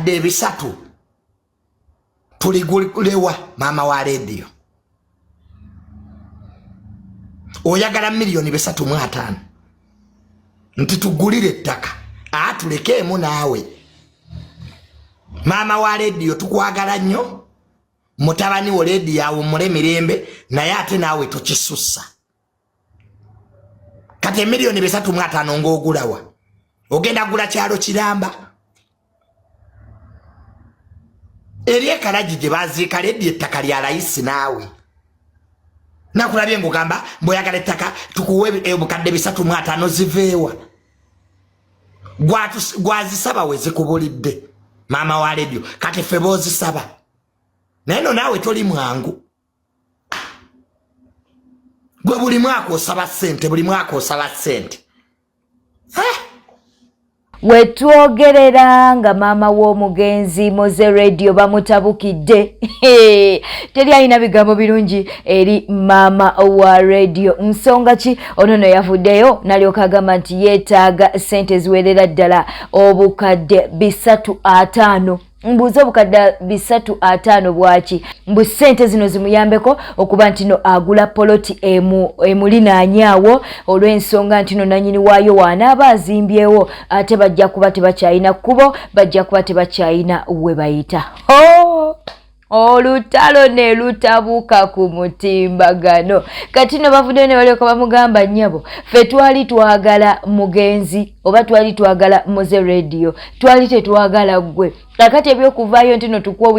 obukadde 3 tuligulewa mama wa radio. Oyagala milioni 3.5 nti tugulire ettaka atulekeemu naawe. Mama wa radio tukwagala nnyo, mutabani wo radio yawe mule mirembe naye ate naawe tokisussa. Kati milioni 3.5 ng'ogulawa ogenda gula kyalo Kiramba eriye kalaji gye baziika radio ettaka lya layisi naawe. Nakulabye ngugamba mboyagala ettaka tukuwe obukadde 3.5 ziveewa. Gwazisaba we zikubulidde mama wa radio kati ffe boozisaba. Naye naawe toli mwangu. Gwe buli mwaka osaba ssente, buli mwaka osaba ssente. Wetwogerera nga mama w'omugenzi Moze Radio bamutabukidde. Teri alina bigambo birungi eri mama wa radio. Nsonga ki ono yavuddeyo n'alyoka agamba nti yeetaaga ssente ziwerera ddala obukadde 3.5. Mbuzo obukadde 3.5 bwaki mbu ssente zino zimuyambeko okuba nti no agula poloti emulinaanyawo olw'ensonga nti no nanyini waayo wanaaba azimbyewo ate bajja kuba tebakyayina kkubo, bajja kuba tebakyayina we bayita. Olutalo ne lutabuka ku mutimbagano. Kati no bavuddeyo ne balyoka bamugamba nnyabo ffe twali twagala mugenzi oba twali twagala Moze Radio, twali tetwagala gwe. Kakati ebyokuvaayo ntino tukuwa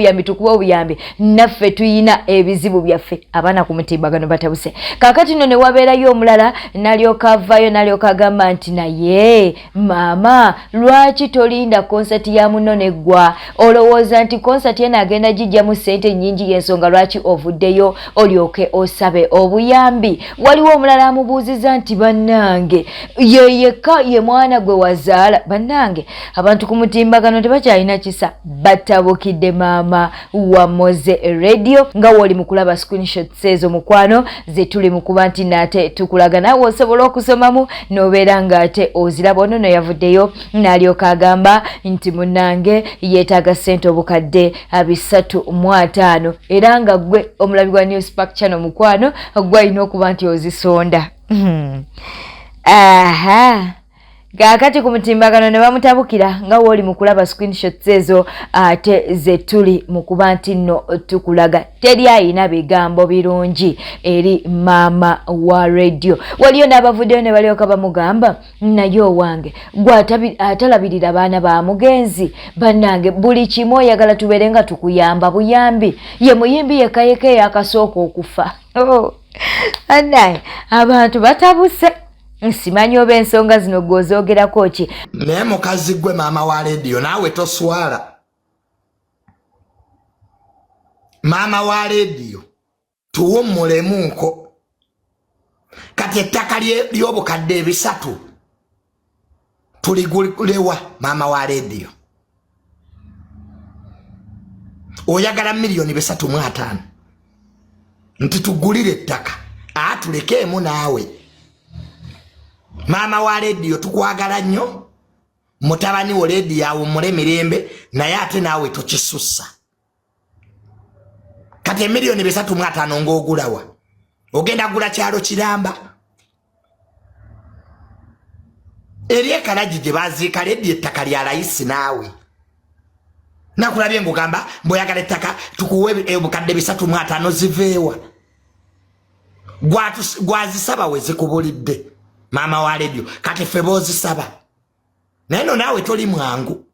obuyambi naffe tuyina ebizibu byaffe. Abaana ku mutimbagano batabuse. Kakati no ne wabeerayo omulala n'alyoka avaayo n'alyoka agamba nti naye mama lwaki tolinda konsati ya muno neggwa? Olowooza nti konsati ena agenda gijjamu ssente nnyingi y'ensonga lwaki ovuddeyo olyoke osabe obuyambi? Waliwo omulala amubuuziza nti bannange yekka ye mwana gwe wazaala. Bannange abantu ku mutimbagano tebakyalina kisa. Batabukidde mama wa Moze Radio nga woli mukulaba screenshots ezo mukwano ze tuli mukuba nti nate tukulaga nawe osobola okusomamu nobeera nga ate oziraba. Ono yavuddeyo n'alyoka agamba nti munnange yeetaaga ssente obukadde 3.5 era nga gwe omulabi gwa News Park Channel mukwano gwe alina okuba nti ozisonda. Kakati ku mutimbagano ne bamutabukira nga woli mukulaba screenshots ezo ate ze tuli mukuba nti no tukulaga. Teri ayina bigambo birungi eri mama wa radio. Waliyo n'abavuddeyo ne balyoka bamugamba naye owange gwe atalabirira baana ba mugenzi. Bannange buli kimu oyagala tubeere nga tukuyamba buyambi. Ye muyimbi yekka yakasooka okufa. Annaye abantu batabuse. Nsimanyi oba ensonga zino gw'ozoogerako ki. Naye mukazi gwe mama wa radio naawe toswala. Mama wa radio tuwummulemuko. Kati ettaka ly'obukadde 3 tuligulewa mama wa radio. Oyagala milioni 3.5 nti tugulire ettaka atulekeemu naawe. Mama wa radio tukwagala nnyo, mutabani wo radio yawe mule mirembe naye ate naawe tokisussa. Kati milioni 3.5 ng'ogulawa ogenda gula kyalo Kiramba eriye kalaji gye baziika radio ettaka lya layisi naawe. Nakulabye ngugamba mboyagala ettaka tukuwe obukadde 3.5 ziveewa. Gwazisaba we zikubulidde mama wa radio kati ffe boozisaba. Naye naawe toli mwangu.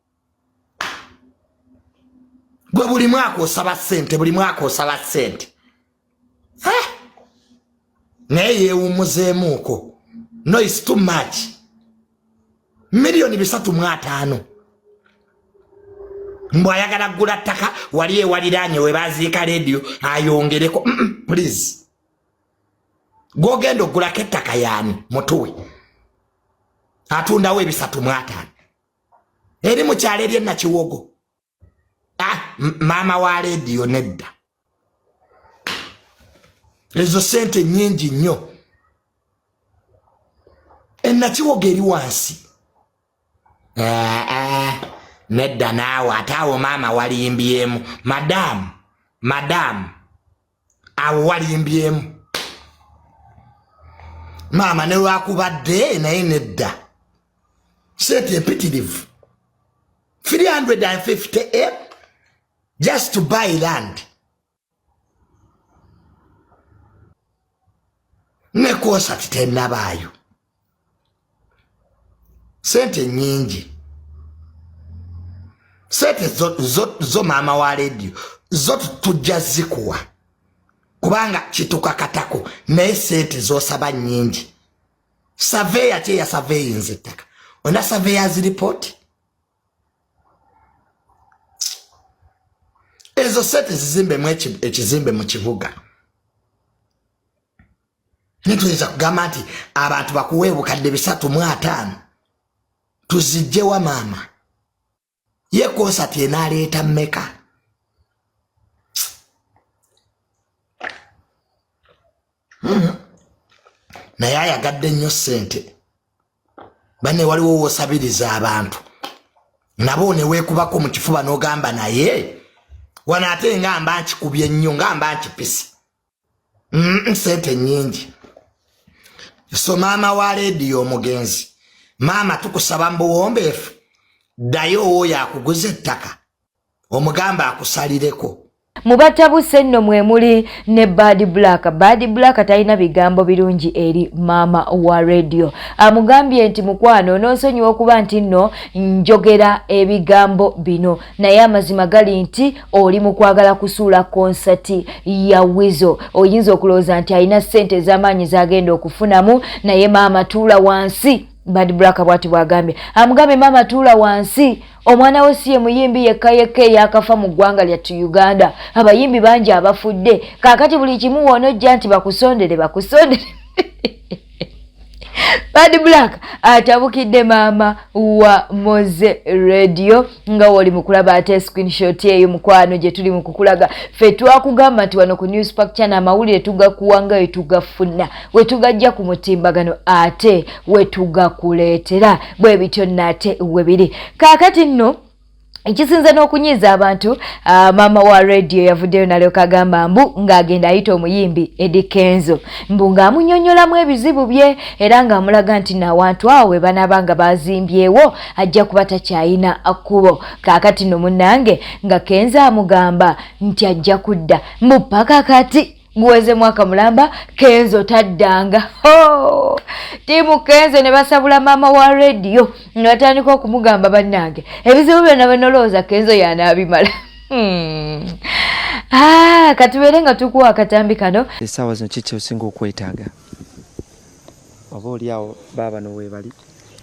Gwe buli mwaka osaba ssente, buli mwaka osaba ssente. Naye yeewummuzeemuuko. No, it's too much. Milioni 3.5 mbw ayagala gula ttaka wali ewaliraanye we baziika radio ayongereko. Please. Gogenda ogulako ettaka yaani mutuwe atundawo 3.5 eri mukyalo eri Nakiwogo. Mama wa radio nedda. Ezo ssente nnyingi nnyo. Nakiwogo eri wansi. nedda naawe ataawo maama walimbyemu madam awo walimbyemu maama ne lwakubadde naye nedda sente empitirivu 350 just to buy land nekosa titenabaayo sente nyingi sente zo maama wa radio zo tujja zikuwa kubanga kituka katako naye sente zosaba nyingi surveyor kye ya surveying ettaka ona surveyors report ezo sente zizimbe ekizimbe mu kibuga nituyinza kugamba nti abantu bakuwe obukadde 350 tuzijjewa maama ye konsati enaleeta mmeka naye ayagadde nnyo ssente banne waliwo wosabiriza abantu nabo ne weekubako mu kifuba n'ogamba naye wano ate ngamba nkikubye nnyo ngamba nkipisi ssente nnyingi so maama wa radio omugenzi maama tukusaba mbuwombeefu ddayo oyo akuguza ettaka omugamba akusalireko mubatabuse nno mwemuli ne Bad Black talina bigambo birungi eri maama wa radio amugambye nti mukwano n'onsonyiwa okuba nti nno njogera ebigambo bino naye amazima gali nti oli mu kwagala kusuula konsati ya Wizo oyinza okulowooza nti alina ssente ez'amaanyi z'agenda okufunamu naye maama tuula wansi Bad Black bwati bwagambye amugambe maama tuula wansi omwana we siye muyimbi yekka yakafa mu ggwanga lyattu Uganda abayimbi bangi abafudde kaakati buli kimu wonojja nti bakusondere Bad Black atabukidde maama wa Moze Radio nga woli mukulaba ate screenshot eyo mukwano gye tuli mu kukulaga fe twakugamba nti wano ku News Park Channel amawulire tugakuwanga we tugafuna we tugajja ku mutimbagano ate we tugakuleetera bwe bityo nate we biri kaakati nno ekisinza n'okunyiza abantu maama wa radio yavuddeyo nalyo kagamba mbu ng'agenda ayita omuyimbi Eddie Kenzo mbu ng'amunnyonnyolamu ebizibu bye era ng'amulaga nti n'awantu awo we banaabanga bazimbyewo ajja kuba takyayina akkubo kaakati nno munnange nga Kenzo amugamba nti ajja kudda mbu paka kati guweze mwaka mulamba Kenzo taddanga timu Kenzo ne basabula maama wa radio ne batandika okumugamba bannange ebizibu byonna benolooza Kenzo yanaabimala katubeere nga tukuwa akatambi kano essaawa zino kiki osinga okwetaaga oba oli awo baaba noweebali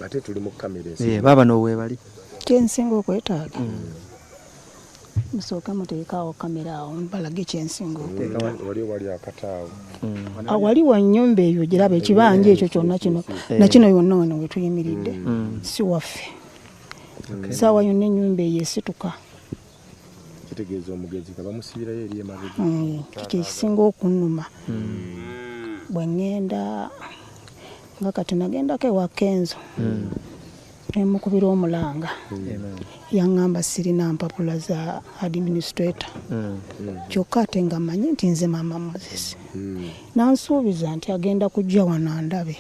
ate tuli mu kamera baaba noweebali kyensinga okwetaaga musooka muteekaawo kamera awo mbalage kyensinga wali akataawo wali wa nnyumba eyo giraba ekibanja ekyo kyonna kino nakino yonna wano we tuyimiridde si waffe saawa yonna ennyumba eyo esituka kitegeeza omugezi nga bamusibirayo eri emabega kiki ekisinga okunnuma bwe ŋŋenda nga kati nagendako ewa Kenzo emukubira omulanga yaŋŋamba sirina mpapula za administrator kyokka ate nga mmanyi nti nze maama Moses nansuubiza nti agenda kujja wano andabe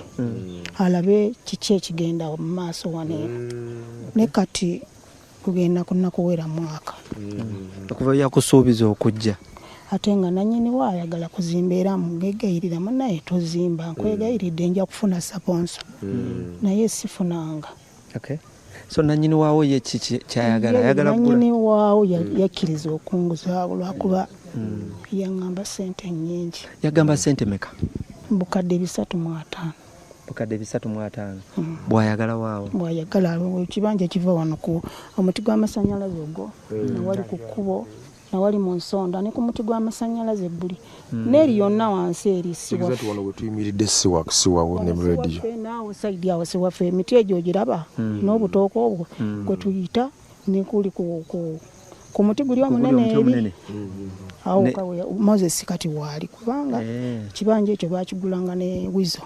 alabe kiki ekigenda mu maaso wano ne kati kugenda kunakuwera mwaka okuva yakusuubiza okujja ate nga nannyini waayagala kuzimba mugegayirira munaye tozimba nkwegayiridde nja kufuna saponso naye sifunanga. Okay. So nannyini waawo ye kiki kyayagala ayagala kugula nannyini waawo yakkiriza okunguza lwakuba yaŋŋamba ssente nnyingi. Yagamba ssente meka? Bukadde 350. Bukadde 350. Bwayagala waawo? Bwayagala ekibanja kiva wano ku omuti gw'amasannyalaze ogwo nawali ku kkubo nawali mu nsonda ne ku muti gw'amasannyalaze buli n'eri yonna wansi eri siwa wano we tuyimiridde siwawo ne radio naawe saidi awo siwaffe emiti egyo ogiraba n'obutooka obwo kwe tuyita ne kuli ku muti guli omunene eri awo Moses kati waali kubanga ekibanja ekyo baakigulanga ne Wizo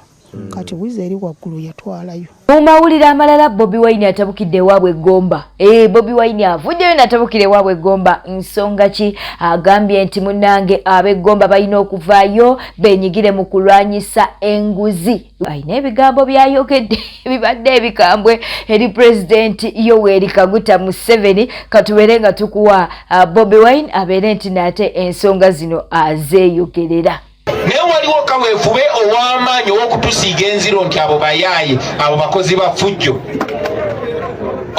kati wiza eri waggulu yatwalayo. Mu mawulire amalala Bobi Wine atabukidde ewaabwe Gomba. Bobi Wine avuddeyo n'atabukira ewaabwe Gomba. Nsonga ki? Agambye nti munnange ab'Egomba balina okuvaayo beenyigire mu kulwanyisa enguzi. Ayina ebigambo byayogedde bibadde ebikambwe eri Pulezidenti Yoweri Kaguta Museveni. Katubeere nga tukuwa Bobi Wine abeere nti nate ensonga zino azeeyogerera. Naye waliwo kaweefube ow'amaanyi ow'okutusiiga enziro nti abo bayaaye, abo bakozi ba ffujjo.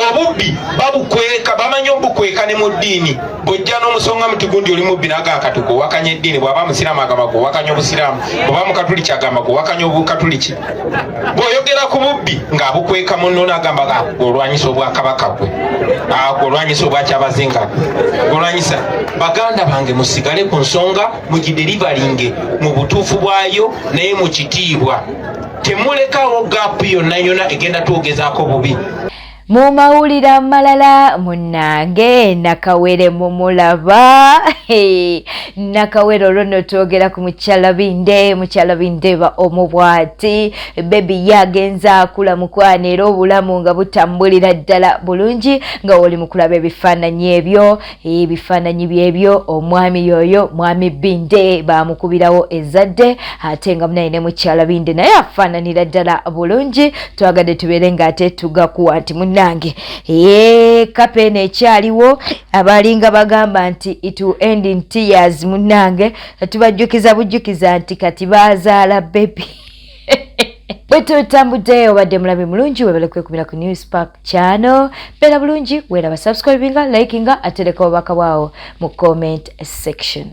Obubbi babukweka, bamanyi obukweka ne mu ddiini. Bw'ojja n'omusonga muti gundi oli mubbi naga akatuko wakanya eddiini, bw'aba musiraamu agamba gwe wakanya obusiraamu, bw'aba mukatuliki agamba gwe wakanya obukatuliki. Bw'oyogera ku bubbi ng'abukweka munno n'agamba olwanyisa obwakabaka gwe, olwanyisa obwakyabazinga gwe, olwanyisa. Baganda bange musigale ku nsonga mugiderivalinge mu butuufu bwayo naye mu kitiibwa. Temulekawo gaapu yonna yonna egenda tuogezaako bubi. Mu mawulire amalala munnange Nakawere mumulaba. Nakawere olwo twogera ku mukyala Binde ba Omubwati. Baby yagenza akula mukwana era obulamu nga butambulira ddala bulungi nga oli mukulaba ebifaananyi ebyo. Ebifaananyi byebyo omwami yoyo mwami Binde bamukubirawo ezadde ate nga munayine mukyala Binde naye afaananira ddala bulungi. Twagadde tubeere nga ate tugakuwa nti nange kapene ekyaliwo abalinga bagamba nti it will end in tears. Munange tubajjukiza bujjukiza nti kati bazaala baby. Bwetu tambudde obadde mulabi mulungi webale kwekumira ku Newspark channel. Bera bulungi wera ba subscribinga, likinga, atereka obubaka bwawo mu comment section.